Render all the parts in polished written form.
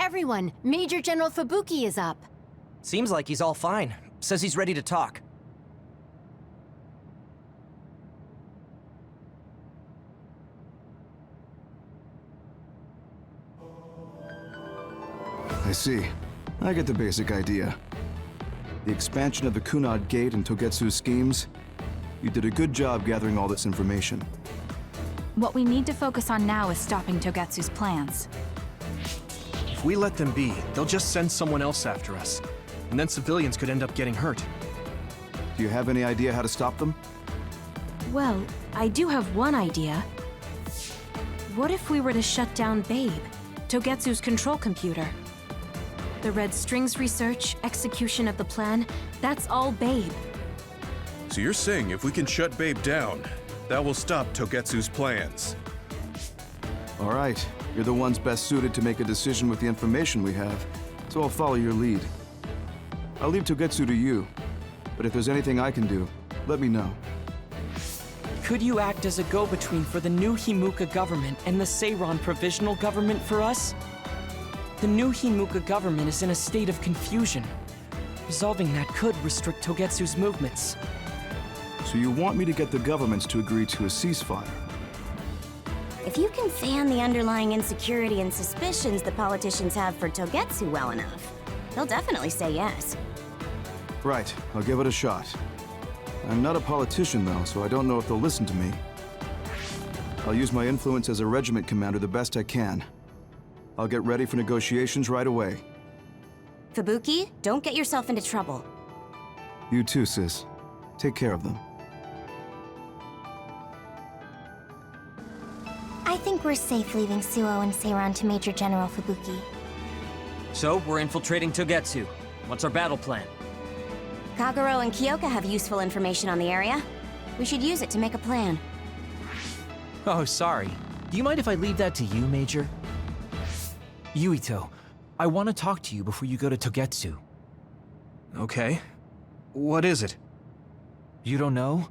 Everyone, Major General Fubuki is up. Seems like he's all fine. Says he's ready to talk. I see. I get the basic idea. The expansion of the Kunad Gate and Togetsu's schemes. You did a good job gathering all this information. What we need to focus on now is stopping Togetsu's plans. If we let them be, they'll just send someone else after us. And then civilians could end up getting hurt. Do you have any idea how to stop them? Well, I do have one idea. What if we were to shut down Babe, Togetsu's control computer? The Red Strings research, execution of the plan, that's all Babe. So you're saying if we can shut Babe down, that will stop Togetsu's plans? All right. You're the ones best suited to make a decision with the information we have, so I'll follow your lead. I'll leave Togetsu to you, but if there's anything I can do, let me know. Could you act as a go-between for the new Himuka government and the Seiran provisional government for us? The new Himuka government is in a state of confusion. Resolving that could restrict Togetsu's movements. So you want me to get the governments to agree to a ceasefire? If you can fan the underlying insecurity and suspicions the politicians have for Togetsu well enough, they'll definitely say yes. Right, I'll give it a shot. I'm not a politician though, so I don't know if they'll listen to me. I'll use my influence as a regiment commander the best I can. I'll get ready for negotiations right away. Fubuki, don't get yourself into trouble. You too, sis. Take care of them. I think we're safe leaving Suo and Seiran to Major General Fubuki. So, we're infiltrating Togetsu. What's our battle plan? Kagero and Kyoka have useful information on the area. We should use it to make a plan. Oh, sorry. Do you mind if I leave that to you, Major? Yuito, I want to talk to you before you go to Togetsu. Okay. What is it? You don't know?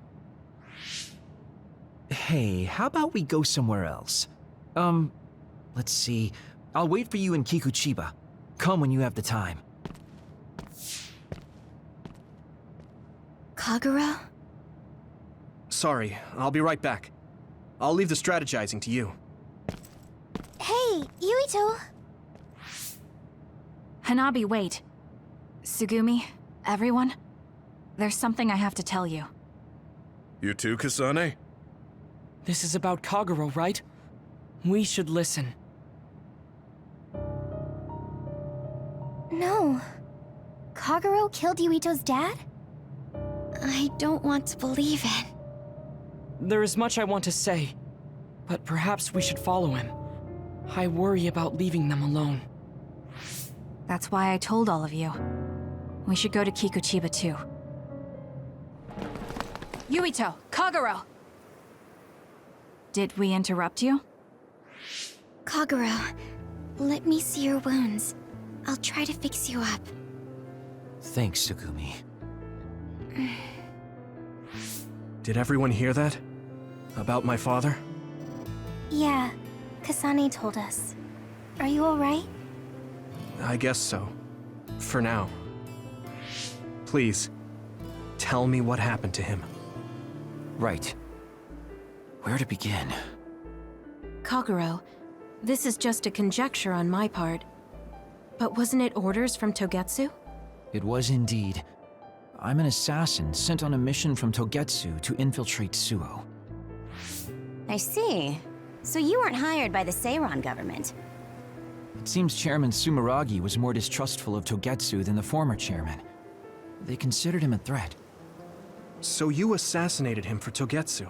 Hey, how about we go somewhere else? Let's see. I'll wait for you in Kikuchiba. Come when you have the time. Kagero? Sorry, I'll be right back. I'll leave the strategizing to you. Hey, Yuito! Hanabi, wait. Tsugumi, everyone, there's something I have to tell you. You too, Kasane? This is about Kagero, right? We should listen. No. Kagero killed Yuito's dad? I don't want to believe it. There is much I want to say, but perhaps we should follow him. I worry about leaving them alone. That's why I told all of you. We should go to Kikuchiba too. Yuito, Kagero! Did we interrupt you? Kagero, let me see your wounds. I'll try to fix you up. Thanks, Tsugumi. Did everyone hear that? About my father? Yeah, Kasane told us. Are you alright? I guess so. For now. Please, tell me what happened to him. Right. Where to begin? Kagero, this is just a conjecture on my part. But wasn't it orders from Togetsu? It was indeed. I'm an assassin sent on a mission from Togetsu to infiltrate Suo. I see. So you weren't hired by the Seiran government. It seems Chairman Sumeragi was more distrustful of Togetsu than the former chairman. They considered him a threat. So you assassinated him for Togetsu?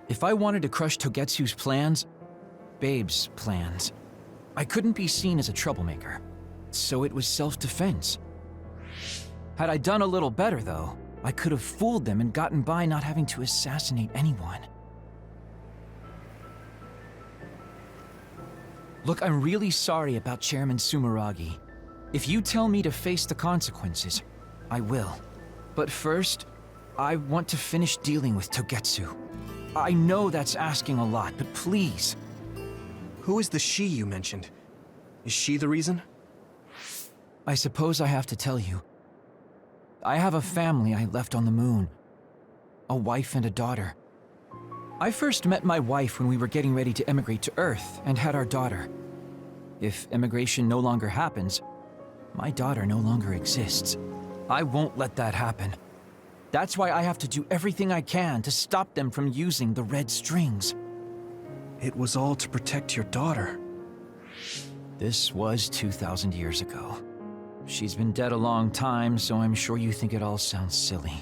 If I wanted to crush Togetsu's plans, Babe's plans, I couldn't be seen as a troublemaker. So it was self-defense. Had I done a little better, though, I could have fooled them and gotten by not having to assassinate anyone. Look, I'm really sorry about Chairman Sumeragi. If you tell me to face the consequences, I will. But first, I want to finish dealing with Togetsu. I know that's asking a lot, but please. Who is the she you mentioned? Is she the reason? I suppose I have to tell you. I have a family I left on the moon. A wife and a daughter. I first met my wife when we were getting ready to emigrate to Earth and had our daughter. If immigration no longer happens, my daughter no longer exists. I won't let that happen. That's why I have to do everything I can to stop them from using the red strings. It was all to protect your daughter. This was 2,000 years ago. She's been dead a long time, so I'm sure you think it all sounds silly.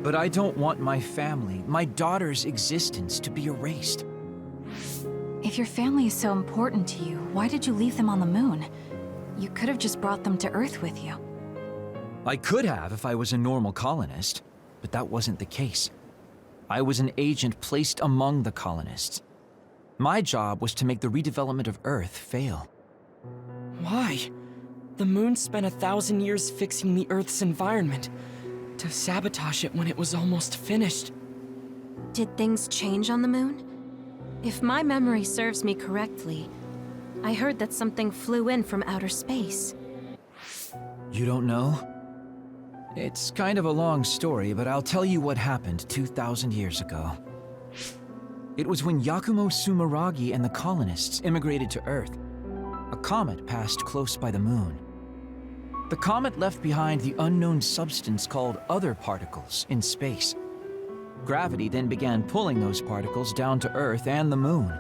But I don't want my family, my daughter's existence, to be erased. If your family is so important to you, why did you leave them on the moon? You could have just brought them to Earth with you. I could have if I was a normal colonist, but that wasn't the case. I was an agent placed among the colonists. My job was to make the redevelopment of Earth fail. Why? The moon spent 1,000 years fixing the Earth's environment, to sabotage it when it was almost finished. Did things change on the moon? If my memory serves me correctly, I heard that something flew in from outer space. You don't know? It's kind of a long story, but I'll tell you what happened 2,000 years ago. It was when Yakumo Sumeragi and the colonists immigrated to Earth. A comet passed close by the moon. The comet left behind the unknown substance called other particles in space. Gravity then began pulling those particles down to Earth and the moon.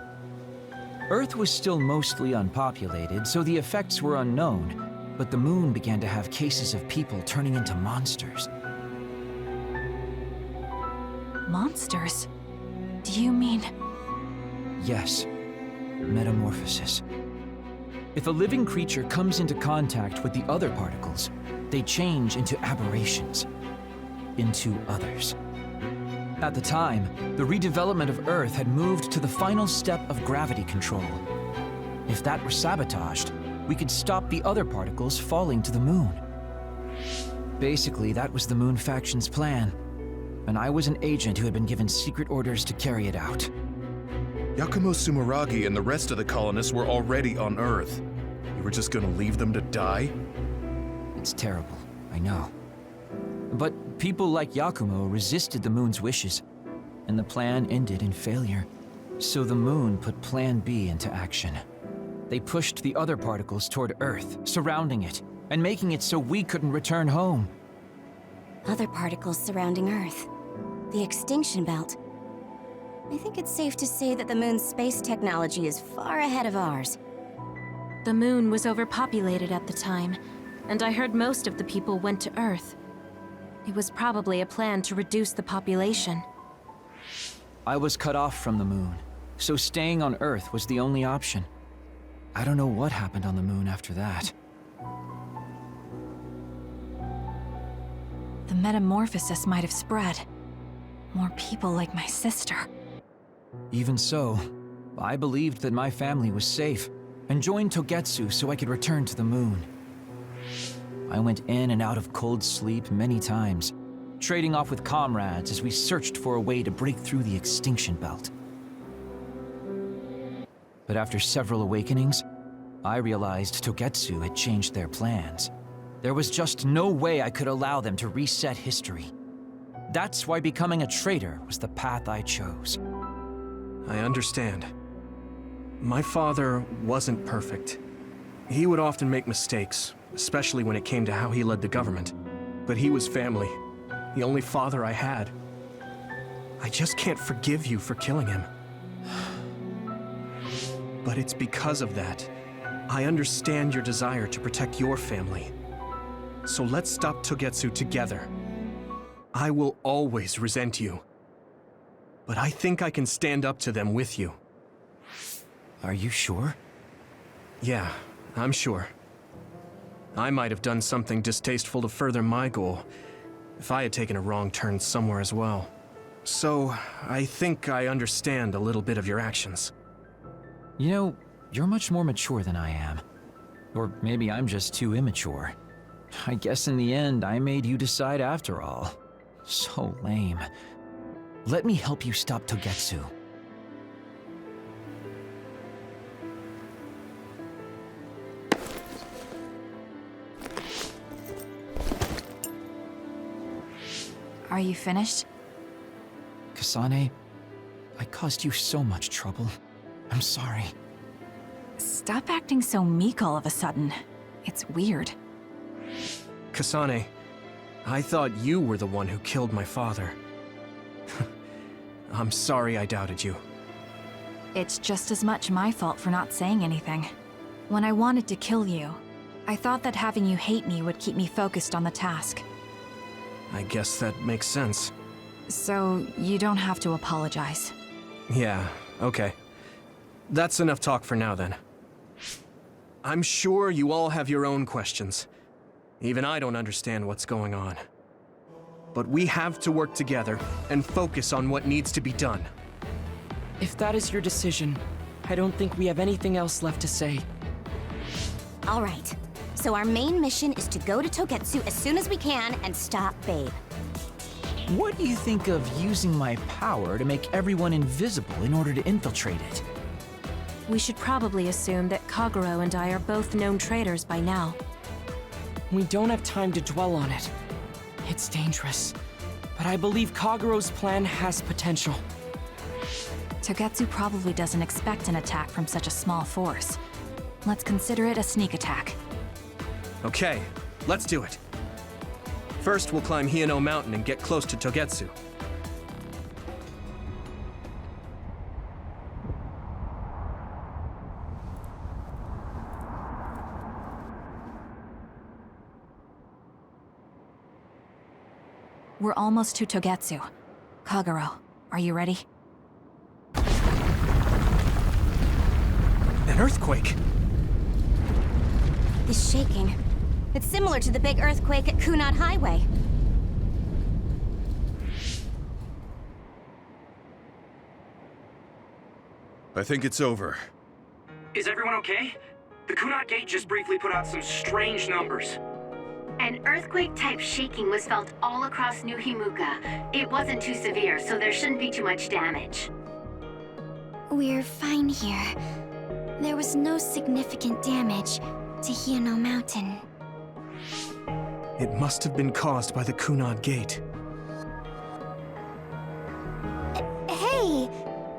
Earth was still mostly unpopulated, so the effects were unknown, but the moon began to have cases of people turning into monsters. Monsters? Do you mean... Yes, metamorphosis. If a living creature comes into contact with the other particles, they change into aberrations, into others. At the time, the redevelopment of Earth had moved to the final step of gravity control. If that were sabotaged, we could stop the other particles falling to the moon. Basically, that was the Moon Faction's plan, and I was an agent who had been given secret orders to carry it out. Yakumo Sumeragi and the rest of the colonists were already on Earth. You were just gonna leave them to die? It's terrible, I know. But people like Yakumo resisted the moon's wishes, and the plan ended in failure. So the moon put Plan B into action. They pushed the other particles toward Earth, surrounding it, and making it so we couldn't return home. Other particles surrounding Earth. The extinction belt. I think it's safe to say that the moon's space technology is far ahead of ours. The moon was overpopulated at the time, and I heard most of the people went to Earth. It was probably a plan to reduce the population. I was cut off from the moon, so staying on Earth was the only option. I don't know what happened on the moon after that. The metamorphosis might have spread. More people like my sister. Even so, I believed that my family was safe, and joined Togetsu so I could return to the moon. I went in and out of cold sleep many times, trading off with comrades as we searched for a way to break through the extinction belt. But after several awakenings, I realized Togetsu had changed their plans. There was just no way I could allow them to reset history. That's why becoming a traitor was the path I chose. I understand. My father wasn't perfect. He would often make mistakes, especially when it came to how he led the government. But he was family, the only father I had. I just can't forgive you for killing him. But it's because of that. I understand your desire to protect your family. So let's stop Togetsu together. I will always resent you. But I think I can stand up to them with you. Are you sure? Yeah, I'm sure. I might have done something distasteful to further my goal, if I had taken a wrong turn somewhere as well. So, I think I understand a little bit of your actions. You know, you're much more mature than I am. Or maybe I'm just too immature. I guess in the end, I made you decide after all. So lame. Let me help you stop Togetsu. Are you finished? Kasane, I caused you so much trouble. I'm sorry. Stop acting so meek all of a sudden. It's weird. Kasane, I thought you were the one who killed my father. I'm sorry I doubted you. It's just as much my fault for not saying anything. When I wanted to kill you, I thought that having you hate me would keep me focused on the task. I guess that makes sense. So, you don't have to apologize. Yeah, okay. That's enough talk for now then. I'm sure you all have your own questions. Even I don't understand what's going on. But we have to work together and focus on what needs to be done. If that is your decision, I don't think we have anything else left to say. All right. So our main mission is to go to Togetsu as soon as we can and stop Babe. What do you think of using my power to make everyone invisible in order to infiltrate it? We should probably assume that Kagero and I are both known traitors by now. We don't have time to dwell on it. It's dangerous, but I believe Kagero's plan has potential. Togetsu probably doesn't expect an attack from such a small force. Let's consider it a sneak attack. Okay, let's do it. First, we'll climb Hiyano Mountain and get close to Togetsu. We're almost to Togetsu. Kagero, are you ready? An earthquake! It's shaking. It's similar to the big earthquake at Kunad Highway. I think it's over. Is everyone okay? The Kunad Gate just briefly put out some strange numbers. An earthquake-type shaking was felt all across New Himuka. It wasn't too severe, so there shouldn't be too much damage. We're fine here. There was no significant damage to Hiyano Mountain. It must have been caused by the Kunad Gate. Hey!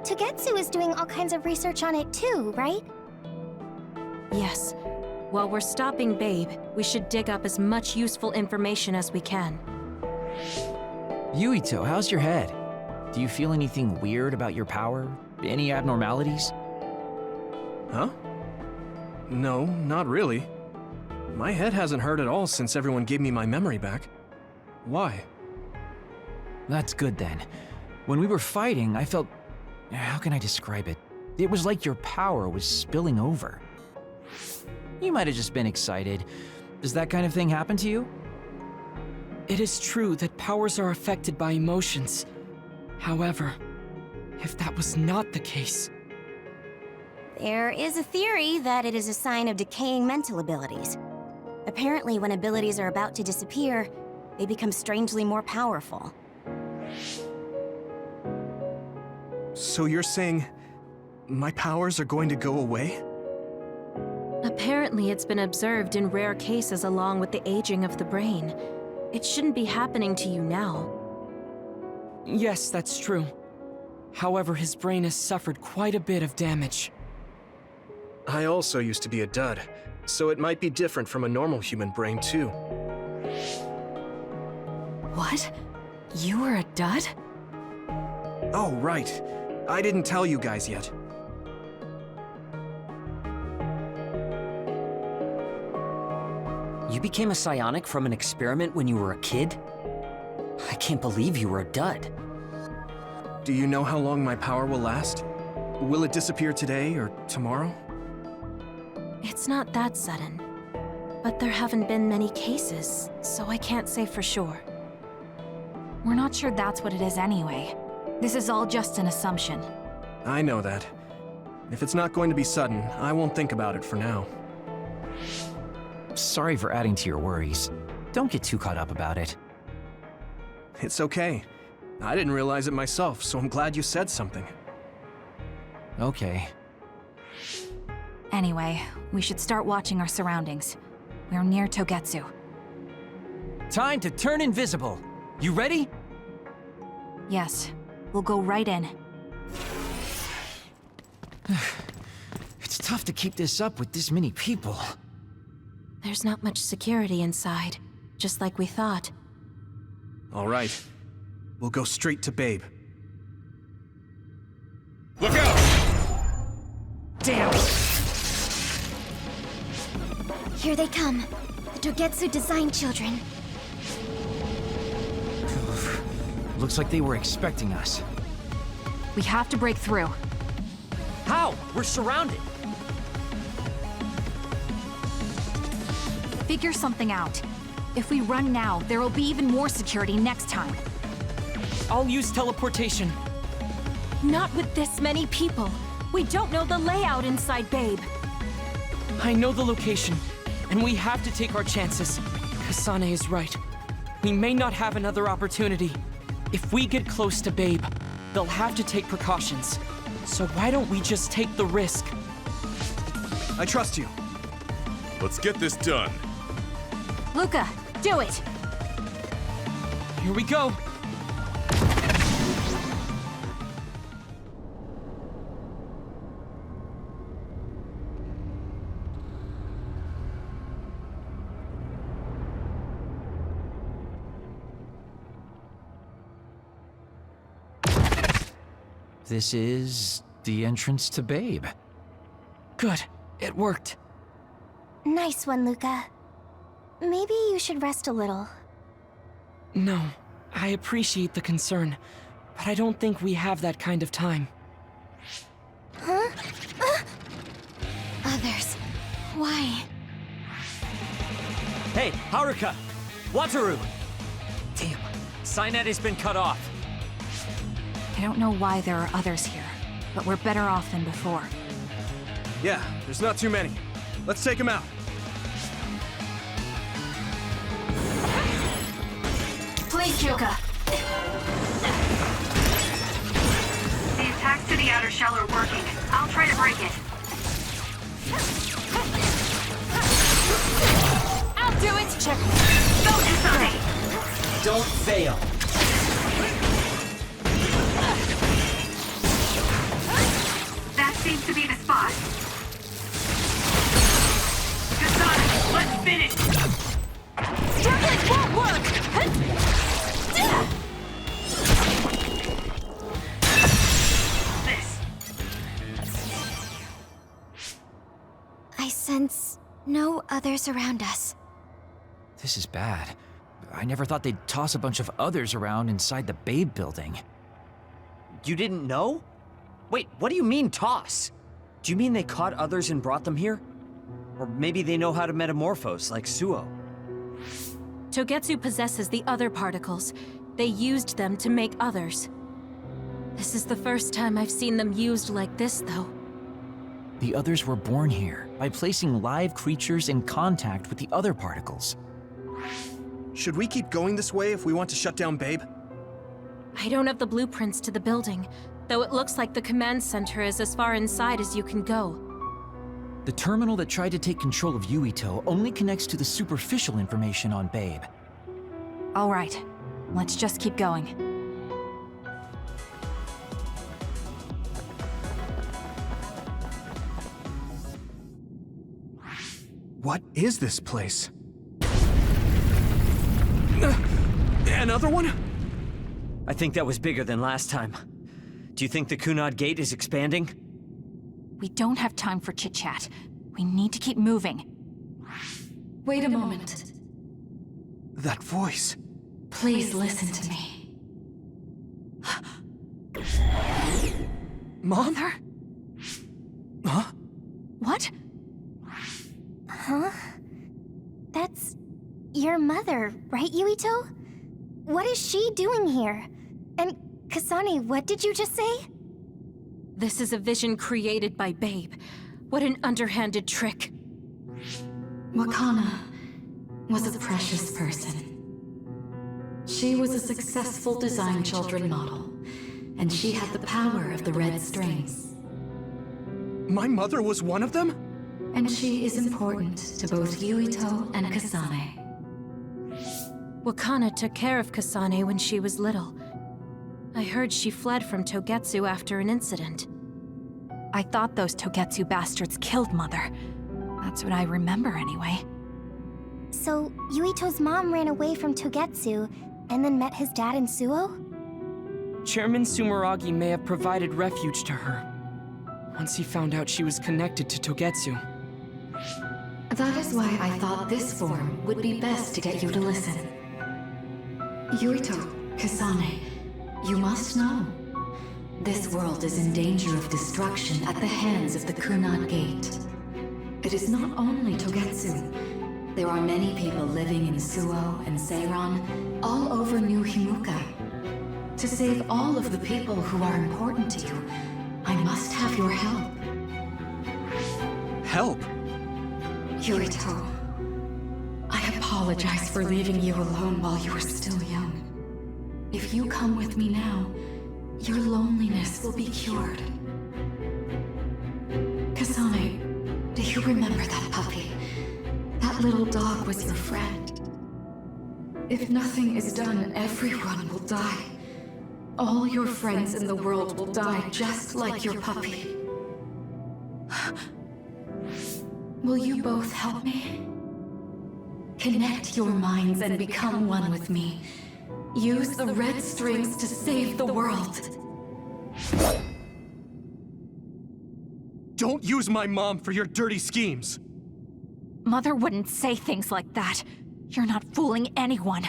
Togetsu is doing all kinds of research on it too, right? Yes. While we're stopping Babe, we should dig up as much useful information as we can. Yuito, how's your head? Do you feel anything weird about your power? Any abnormalities? Huh? No, not really. My head hasn't hurt at all since everyone gave me my memory back. Why? That's good then. When we were fighting, I felt... How can I describe it? It was like your power was spilling over. You might have just been excited. Does that kind of thing happen to you? It is true that powers are affected by emotions. However, if that was not the case... There is a theory that it is a sign of decaying mental abilities. Apparently, when abilities are about to disappear, they become strangely more powerful. So you're saying my powers are going to go away? Apparently, it's been observed in rare cases along with the aging of the brain. It shouldn't be happening to you now. Yes, that's true. However, his brain has suffered quite a bit of damage. I also used to be a dud, so it might be different from a normal human brain too. What? You were a dud? Oh, right. I didn't tell you guys yet. You became a psionic from an experiment when you were a kid? I can't believe you were a dud. Do you know how long my power will last? Will it disappear today or tomorrow? It's not that sudden. But there haven't been many cases, so I can't say for sure. We're not sure that's what it is anyway. This is all just an assumption. I know that. If it's not going to be sudden, I won't think about it for now. Sorry for adding to your worries. Don't get too caught up about it. It's okay. I didn't realize it myself, so I'm glad you said something. Okay. Anyway, we should start watching our surroundings. We're near Togetsu. Time to turn invisible. You ready? Yes, we'll go right in. It's tough to keep this up with this many people. There's not much security inside, just like we thought. All right. We'll go straight to Babe. Look out! Damn! Here they come. The Togetsu design children. Looks like they were expecting us. We have to break through. How? We're surrounded. Figure something out. If we run now, there will be even more security next time. I'll use teleportation. Not with this many people. We don't know the layout inside Babe. I know the location, and we have to take our chances. Kasane is right. We may not have another opportunity. If we get close to Babe, they'll have to take precautions. So why don't we just take the risk? I trust you. Let's get this done. Luca, do it! Here we go! This is the entrance to Babe. Good. It worked. Nice one, Luca. Maybe you should rest a little. No, I appreciate the concern, but I don't think we have that kind of time. Huh? Others. Why? Hey, Haruka! Wataru! Damn, Signet has been cut off. I don't know why there are others here, but we're better off than before. Yeah, there's not too many. Let's take them out. Please, Kyoka. The attacks to the outer shell are working. I'll try to break it. I'll do it! Check. Go, Kasane! Don't fail. That seems to be the spot. Kasane, let's finish! Struggling won't work! This. I sense no others around us. This is bad. I never thought they'd toss a bunch of others around inside the Babe building. You didn't know? Wait, what do you mean, toss? Do you mean they caught others and brought them here? Or maybe they know how to metamorphose, like Suo. Togetsu possesses the other particles. They used them to make others. This is the first time I've seen them used like this, though. The others were born here by placing live creatures in contact with the other particles. Should we keep going this way if we want to shut down Babe? I don't have the blueprints to the building, though it looks like the command center is as far inside as you can go. The terminal that tried to take control of Yuito only connects to the superficial information on Babe. All right, let's just keep going. What is this place? Another one? I think that was bigger than last time. Do you think the Kunad Gate is expanding? We don't have time for chit-chat. We need to keep moving. Wait a moment. That voice. Please listen to me. Mom? Mother? Huh? What? Huh? That's your mother, right, Yuito? What is she doing here? And Kasane, what did you just say? This is a vision created by Babe. What an underhanded trick. Wakana was a precious person. She was a successful design children model, and she had the power of the red strings. My mother was one of them? And she is important to both Yuito and Kasane. Wakana took care of Kasane when she was little. I heard she fled from Togetsu after an incident. I thought those Togetsu bastards killed Mother. That's what I remember anyway. So, Yuito's mom ran away from Togetsu and then met his dad in Suo? Chairman Sumeragi may have provided refuge to her once he found out she was connected to Togetsu. That is why I thought this form would be best to get you to listen. Yuito, Kasane, you must know. This world is in danger of destruction at the hands of the Kunat Gate. It is not only Togetsu. There are many people living in Suo and Seiran, all over New Himuka. To save all of the people who are important to you, I must have your help. Help? Yuito, I apologize for leaving you alone while you were still young. If you come with me now, your loneliness will be cured. Kasane, do you remember that puppy? That little dog was your friend. If nothing is done, everyone will die. All your friends in the world will die just like your puppy. Will you both help me? Connect your minds and become one with me. Use the red strings to save the world. Don't use my mom for your dirty schemes! Mother wouldn't say things like that. You're not fooling anyone.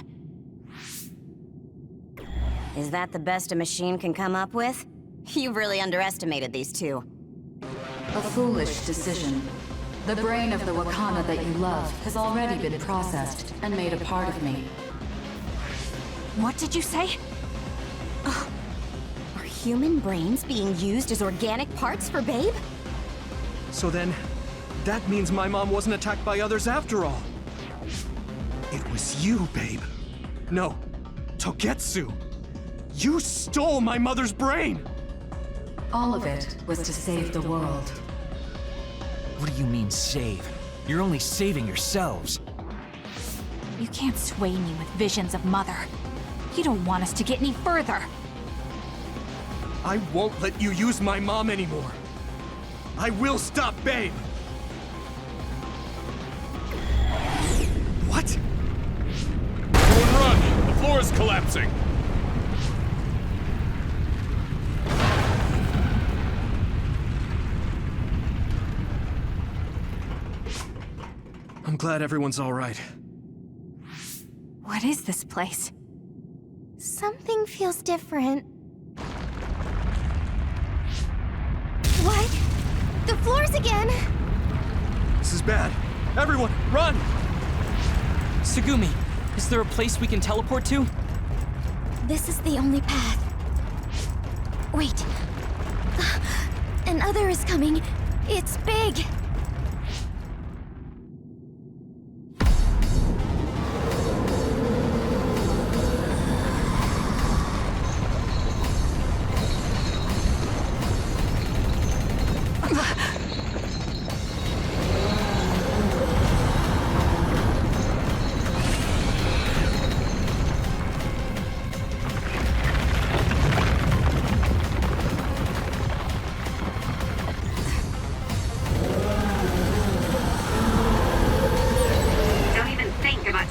Is that the best a machine can come up with? You've really underestimated these two. A foolish decision. The brain of the Wakana that you love has already been processed and made a part of me. What did you say? Are human brains being used as organic parts for Babe? So then, that means my mom wasn't attacked by others after all. It was you, Babe. No, Togetsu. You stole my mother's brain! All of it was to save the world. What do you mean, save? You're only saving yourselves. You can't sway me with visions of Mother. You don't want us to get any further. I won't let you use my mom anymore. I will stop Babe! What? Everyone run! The floor is collapsing! I'm glad everyone's all right. What is this place? Something feels different. What? The floors again! This is bad. Everyone, run! Tsugumi, is there a place we can teleport to? This is the only path. Wait. An other is coming. It's big.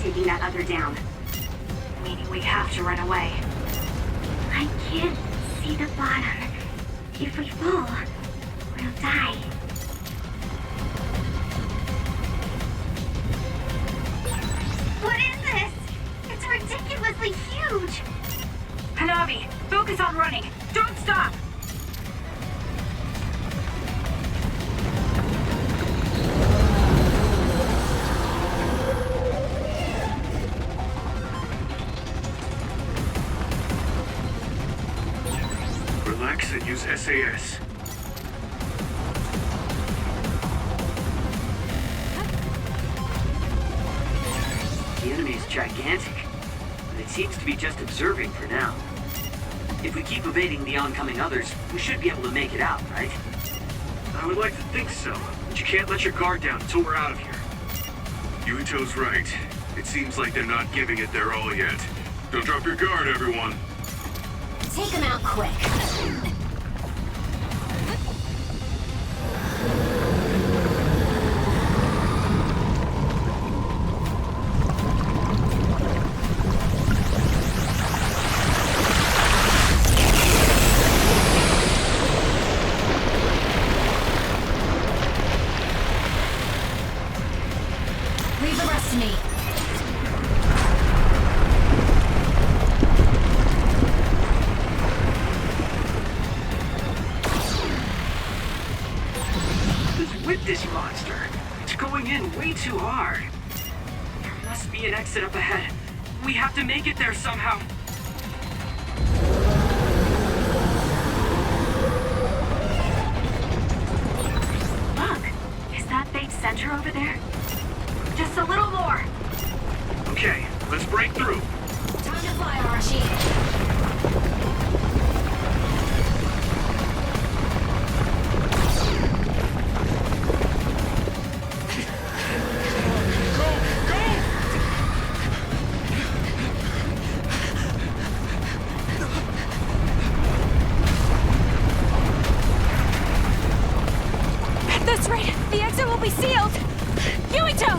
Taking that other down. Meaning we have to run away. I can't see the bottom. If we fall, we'll die. What is this? It's ridiculously huge! Hanabi, focus on running. Don't stop! Relax and use SAS. The enemy's gigantic, but it seems to be just observing for now. If we keep evading the oncoming others, we should be able to make it out, right? I would like to think so, but you can't let your guard down until we're out of here. Yuito's right. It seems like they're not giving it their all yet. Don't drop your guard, everyone. Take him out quick. Leave the rest to me. With this monster, it's going in way too hard. There must be an exit up ahead. We have to make it there somehow. Look, is that big center over there? Just a little more. Okay, let's break through. Time to fly, Arashi. At this rate, the exit will be sealed! Yuito!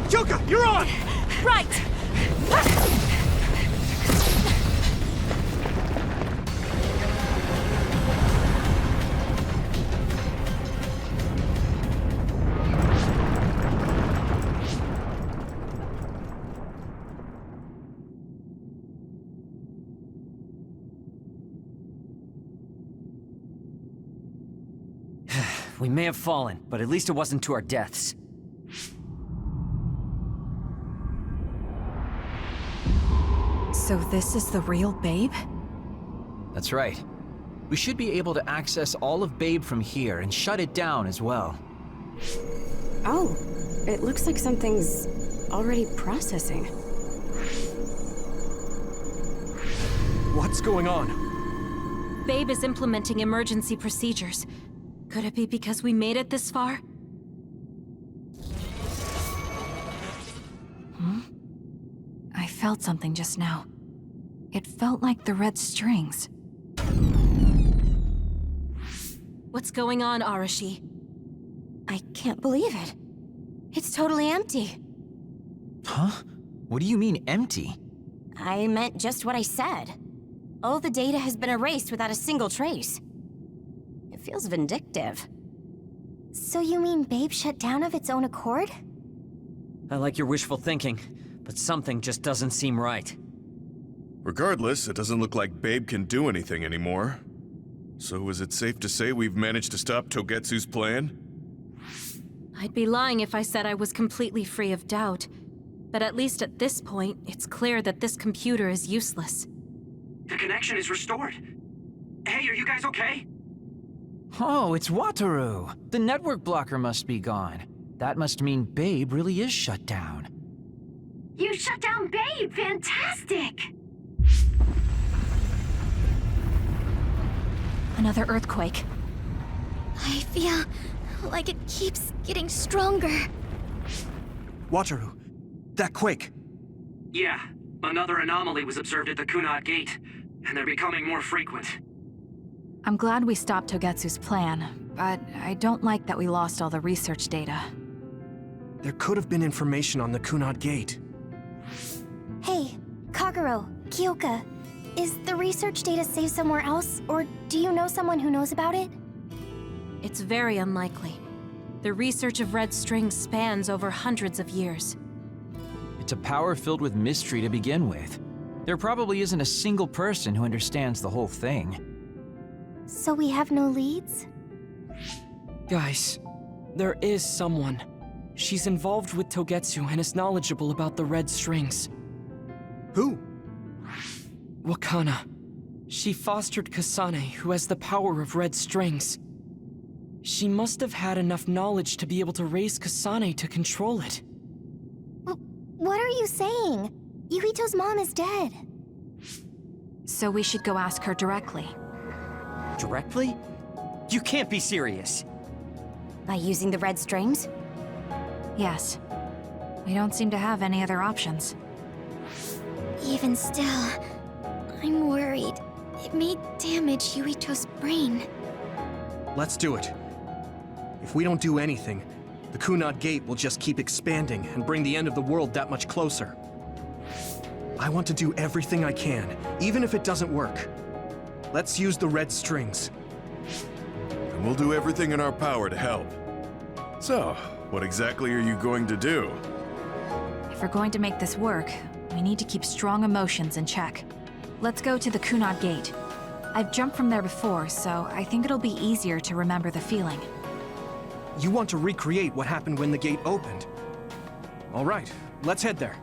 Yuka, you're on! Right! We may have fallen, but at least it wasn't to our deaths. So this is the real Babe? That's right. We should be able to access all of Babe from here and shut it down as well. Oh, it looks like something's already processing. What's going on? Babe is implementing emergency procedures. Could it be because we made it this far? I felt something just now. It felt like the red strings. What's going on, Arashi? I can't believe it. It's totally empty. Huh? What do you mean, empty? I meant just what I said. All the data has been erased without a single trace. It feels vindictive. So you mean Babe shut down of its own accord? I like your wishful thinking, but something just doesn't seem right. Regardless, it doesn't look like Babe can do anything anymore. So is it safe to say we've managed to stop Togetsu's plan? I'd be lying if I said I was completely free of doubt. But at least at this point, it's clear that this computer is useless. The connection is restored. Hey, are you guys okay? Oh, it's Wataru! The network blocker must be gone. That must mean Babe really is shut down. You shut down Babe! Fantastic! Another earthquake. I feel like it keeps getting stronger. Wataru, that quake. Yeah, another anomaly was observed at the Kunad Gate, and they're becoming more frequent. I'm glad we stopped Togetsu's plan, but I don't like that we lost all the research data. There could have been information on the Kunad Gate. Hey, Kagero, Kyoka, is the research data saved somewhere else, or do you know someone who knows about it? It's very unlikely. The research of red strings spans over hundreds of years. It's a power filled with mystery to begin with. There probably isn't a single person who understands the whole thing. So we have no leads? Guys, there is someone. She's involved with Togetsu and is knowledgeable about the red strings. Who? Wakana. She fostered Kasane, who has the power of red strings. She must have had enough knowledge to be able to raise Kasane to control it. What are you saying? Yuito's mom is dead. So we should go ask her directly. Directly? You can't be serious. By using the red strings? Yes. We don't seem to have any other options. Even still, I'm worried. It may damage Yuito's brain. Let's do it. If we don't do anything, the Kunad Gate will just keep expanding and bring the end of the world that much closer. I want to do everything I can, even if it doesn't work. Let's use the red strings. And we'll do everything in our power to help. So, what exactly are you going to do? If we're going to make this work, we need to keep strong emotions in check. Let's go to the Kunad Gate. I've jumped from there before, so I think it'll be easier to remember the feeling. You want to recreate what happened when the gate opened? All right, let's head there.